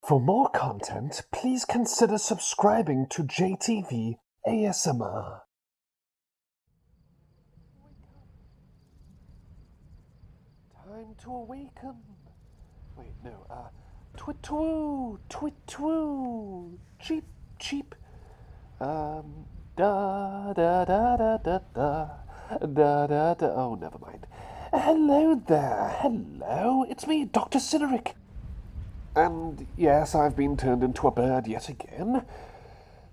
For more content, please consider subscribing to JTV ASMR. Time to awaken. Wait, no, twit-twoo, twit-twoo, cheep, cheep. Da da da da da da da da. Oh, never mind. Hello there, hello, it's me, Dr. Cyneric. And yes, I've been turned into a bird yet again.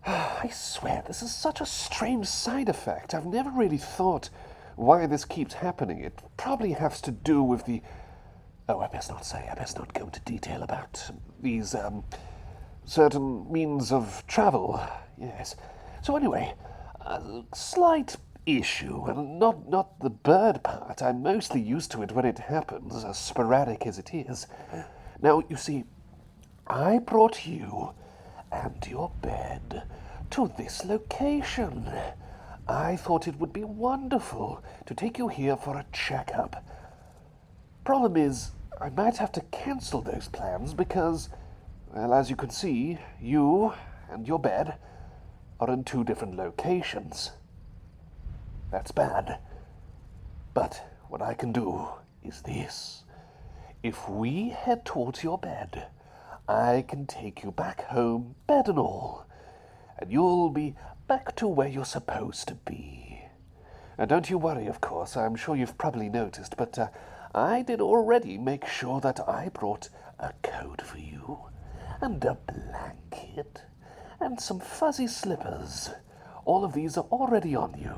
I swear, this is such a strange side effect. I've never really thought why this keeps happening. It probably has to do with the... Oh, I best not say. I best not go into detail about these, certain means of travel. Yes. So anyway, a slight issue, and not the bird part. I'm mostly used to it when it happens, as sporadic as it is. Now, you see, I brought you and your bed to this location. I thought it would be wonderful to take you here for a checkup. Problem is, I might have to cancel those plans because, well, as you can see, you and your bed are in two different locations. That's bad. But what I can do is this. If we head towards your bed, I can take you back home, bed and all, and you'll be back to where you're supposed to be. And don't you worry, of course, I'm sure you've probably noticed, but I did already make sure that I brought a coat for you, and a blanket, and some fuzzy slippers. All of these are already on you.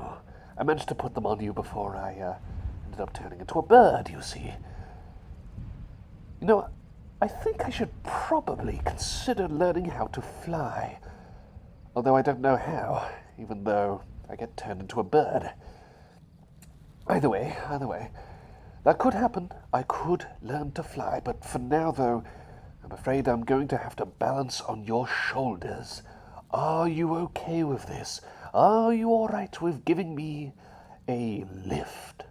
I managed to put them on you before I ended up turning into a bird, you see. You know, I think I should probably consider learning how to fly. Although I don't know how, even though I get turned into a bird. Either way, that could happen. I could learn to fly, but for now, though, I'm afraid I'm going to have to balance on your shoulders. Are you okay with this? Are you all right with giving me a lift?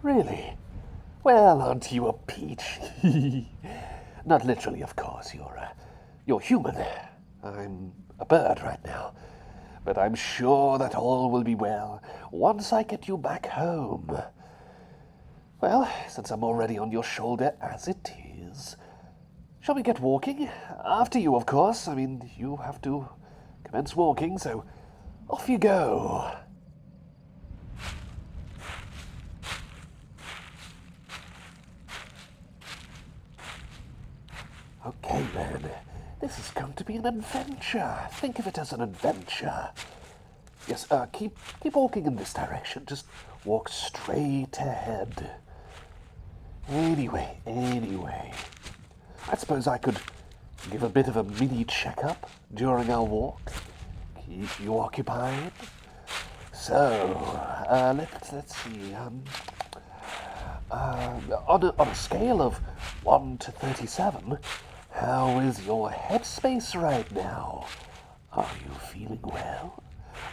Really? Well, aren't you a peach? Not literally, of course. You're human. I'm a bird right now. But I'm sure that all will be well once I get you back home. Well, since I'm already on your shoulder as it is, shall we get walking? After you, of course. I mean, you have to commence walking, so off you go. Okay, then. This is going to be an adventure. Think of it as an adventure. Yes, keep walking in this direction. Just walk straight ahead. Anyway. I suppose I could give a bit of a mini checkup during our walk. Keep you occupied. So, let's see. On a scale of 1 to 37, how is your headspace right now? Are you feeling well?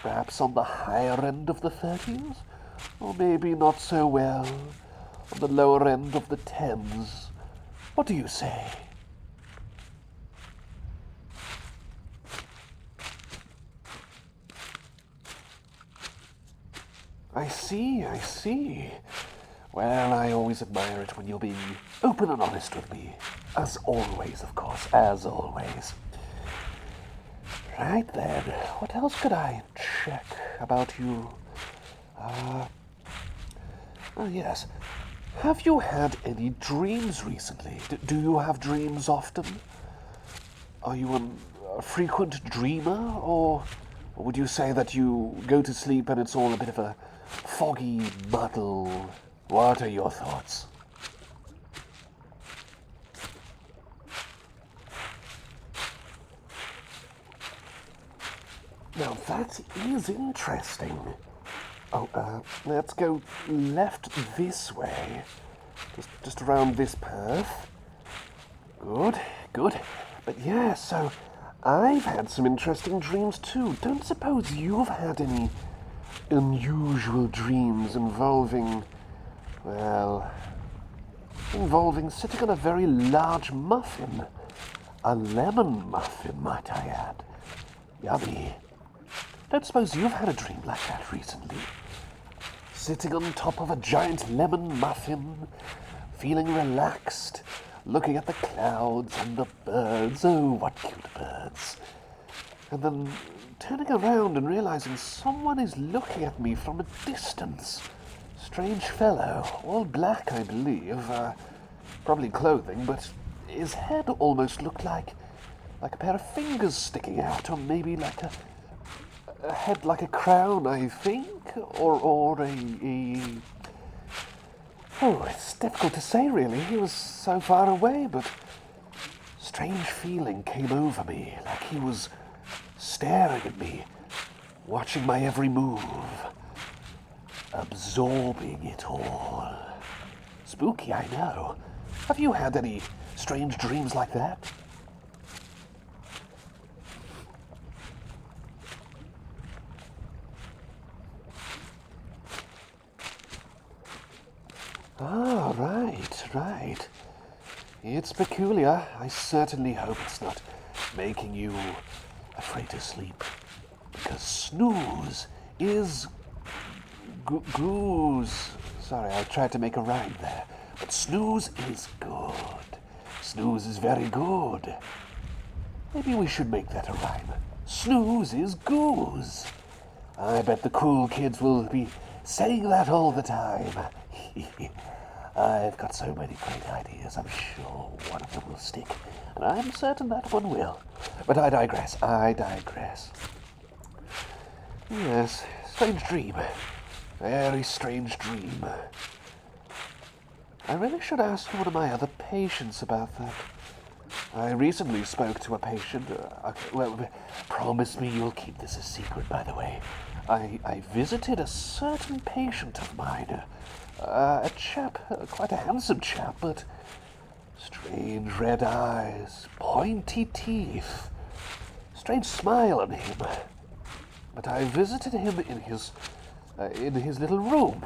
Perhaps on the higher end of the 30s? Or maybe not so well, on the lower end of the 10s? What do you say? I see. Well, I always admire it when you're being open and honest with me. As always, of course, as always. Right then, what else could I check about you? Oh yes. Have you had any dreams recently? Do you have dreams often? Are you a frequent dreamer, or would you say that you go to sleep and it's all a bit of a foggy muddle? What are your thoughts? Now that is interesting. Oh, let's go left this way. Just around this path. Good. But yeah, so I've had some interesting dreams too. Don't suppose you've had any unusual dreams involving sitting on a very large muffin. A lemon muffin, might I add. Yummy. Don't suppose you've had a dream like that recently? Sitting on top of a giant lemon muffin, feeling relaxed, looking at the clouds and the birds. Oh, what cute birds. And then turning around and realizing someone is looking at me from a distance. Strange fellow, all black, I believe. Probably clothing, but his head almost looked like a pair of fingers sticking out, or maybe like a head like a crown, I think, or a... Oh, it's difficult to say, really. He was so far away, but strange feeling came over me, like he was staring at me, watching my every move, absorbing it all. Spooky, I know. Have you had any strange dreams like that? Ah, right. It's peculiar. I certainly hope it's not making you afraid to sleep. Because snooze is goose. Sorry, I tried to make a rhyme there. But snooze is good. Snooze is very good. Maybe we should make that a rhyme. Snooze is goose. I bet the cool kids will be saying that all the time. I've got so many great ideas. I'm sure one of them will stick. And I'm certain that one will. But I digress. Yes, strange dream. Very strange dream. I really should ask one of my other patients about that. I recently spoke to a patient. Promise me you'll keep this a secret, by the way. I visited a certain patient of mine. A chap, quite a handsome chap, but strange red eyes, pointy teeth, strange smile on him. But I visited him in his little room.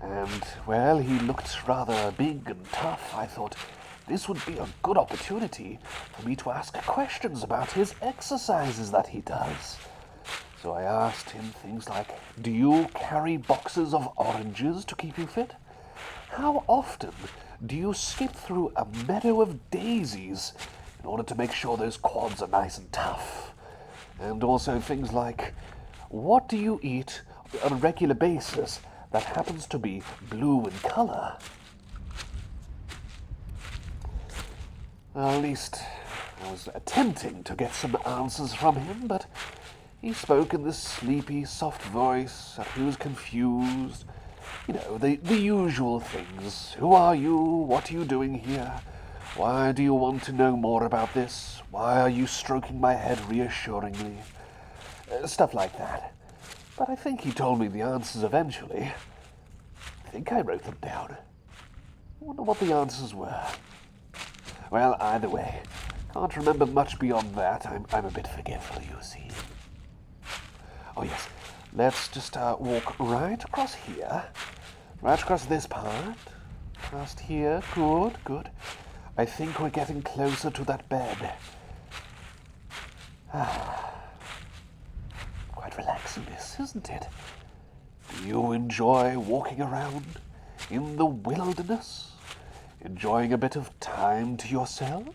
And, well, he looked rather big and tough. I thought this would be a good opportunity for me to ask questions about his exercises that he does. So I asked him things like, do you carry boxes of oranges to keep you fit? How often do you skip through a meadow of daisies in order to make sure those quads are nice and tough? And also things like, what do you eat on a regular basis that happens to be blue in color? Well, at least I was attempting to get some answers from him, but he spoke in this sleepy, soft voice that he was confused. You know, the usual things. Who are you? What are you doing here? Why do you want to know more about this? Why are you stroking my head reassuringly? Stuff like that. But I think he told me the answers eventually. I think I wrote them down. I wonder what the answers were. Well, either way, can't remember much beyond that. I'm a bit forgetful, you see. Oh yes, let's just walk right across here. Right across this part. Past here. Good. I think we're getting closer to that bed. Quite relaxing this, isn't it? Do you enjoy walking around in the wilderness? Enjoying a bit of time to yourself?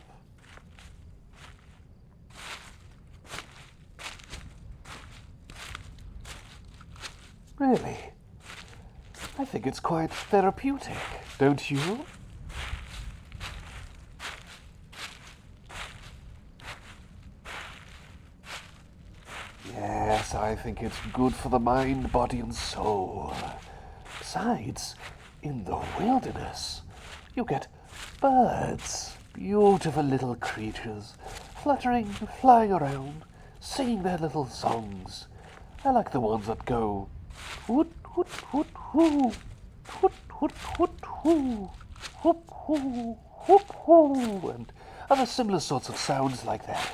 Really? I think it's quite therapeutic, don't you? Yes, I think it's good for the mind, body, and soul. Besides, in the wilderness, you get birds, beautiful little creatures, fluttering, flying around, singing their little songs. I like the ones that go hoot, hoot, hoot, hoo, hoot, hoot, hoot, hoo, hoop, hoo, hoop, hoo, and other similar sorts of sounds like that.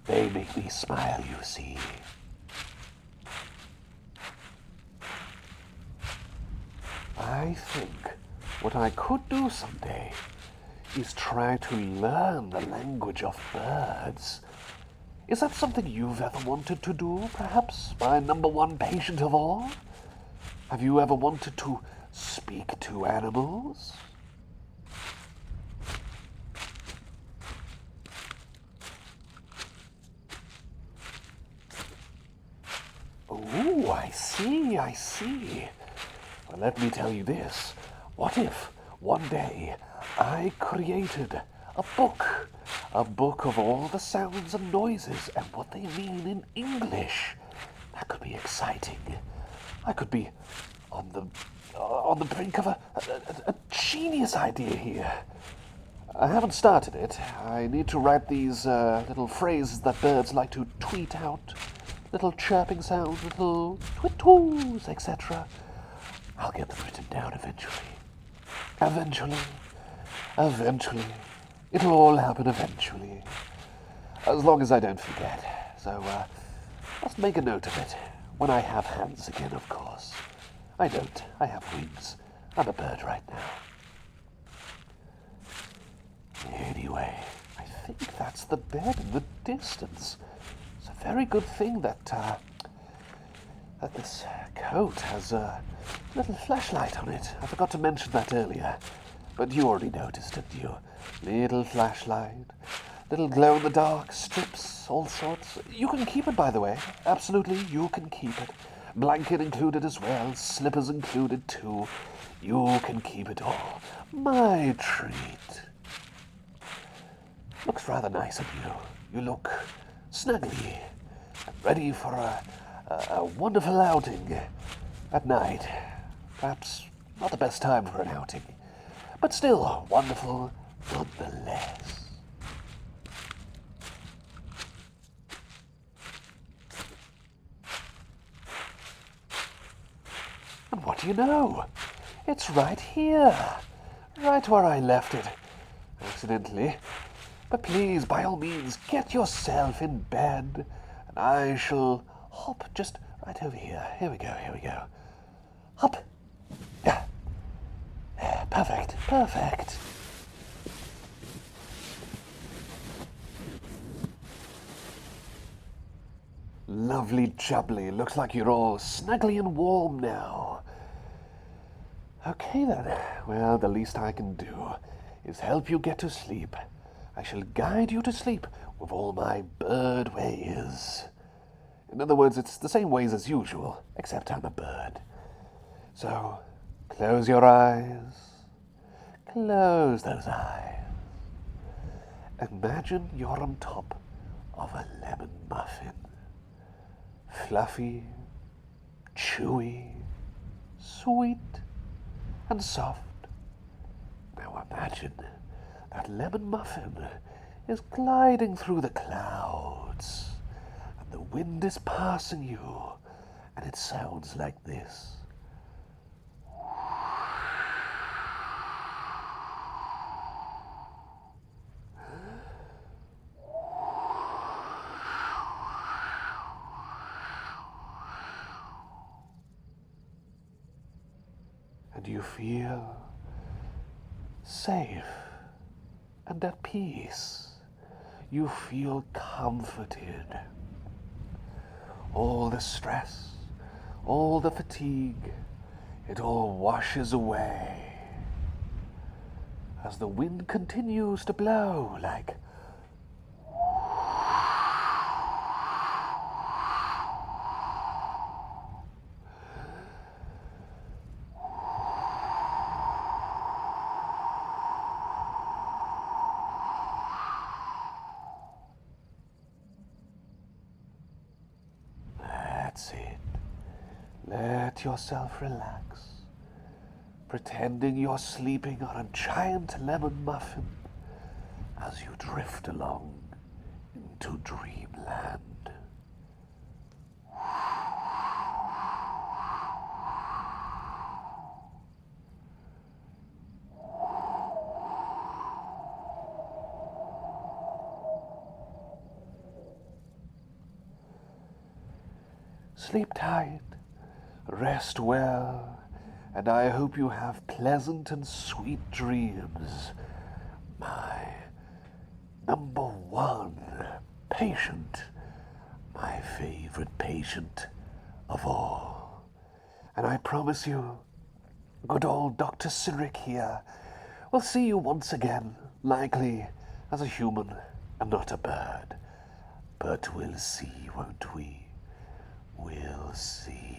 They make me smile, you see. I think what I could do someday is try to learn the language of birds. Is that something you've ever wanted to do, perhaps, my number one patient of all? Have you ever wanted to speak to animals? Oh, I see. Well, let me tell you this. What if one day I created a book of all the sounds and noises and what they mean in English? That could be exciting. I could be on the brink of a genius idea here. I haven't started it. I need to write these little phrases that birds like to tweet out. Little chirping sounds, little twit-toos, etc. I'll get them written down eventually. Eventually. It'll all happen eventually. As long as I don't forget. So, just make a note of it. When I have hands again, of course. I don't. I have wings. I'm a bird right now. Anyway, I think that's the bed in the distance. It's a very good thing that this coat has a little flashlight on it. I forgot to mention that earlier, but you already noticed, didn't you? Little flashlight, little glow-in-the-dark strips, all sorts. You can keep it, by the way. Absolutely, you can keep it. Blanket included as well, slippers included too. You can keep it all. My treat. Looks rather nice of you. You look snuggly and ready for a wonderful outing at night. Perhaps not the best time for an outing, but still wonderful nonetheless. And what do you know? It's right here. Right where I left it. Accidentally. But please, by all means, get yourself in bed, and I shall hop just right over here. Here we go. Hop. Yeah. Perfect. Lovely jubbly. Looks like you're all snuggly and warm now. Okay then. Well, the least I can do is help you get to sleep. I shall guide you to sleep with all my bird ways. In other words, it's the same ways as usual, except I'm a bird. So, close your eyes. Close those eyes. Imagine you're on top of a lemon muffin. Fluffy, chewy, sweet, and soft. Now imagine that lemon muffin is gliding through the clouds, and the wind is passing you, and it sounds like this. And you feel safe and at peace. You feel comforted. All the stress, all the fatigue, it all washes away as the wind continues to blow like That's it. Let yourself relax, pretending you're sleeping on a giant lemon muffin as you drift along into dreamland. Sleep tight, rest well, and I hope you have pleasant and sweet dreams, my #1 patient, my favorite patient of all. And I promise you, good old Dr. Cyneric here will see you once again, likely as a human and not a bird. But we'll see, won't we? We'll see.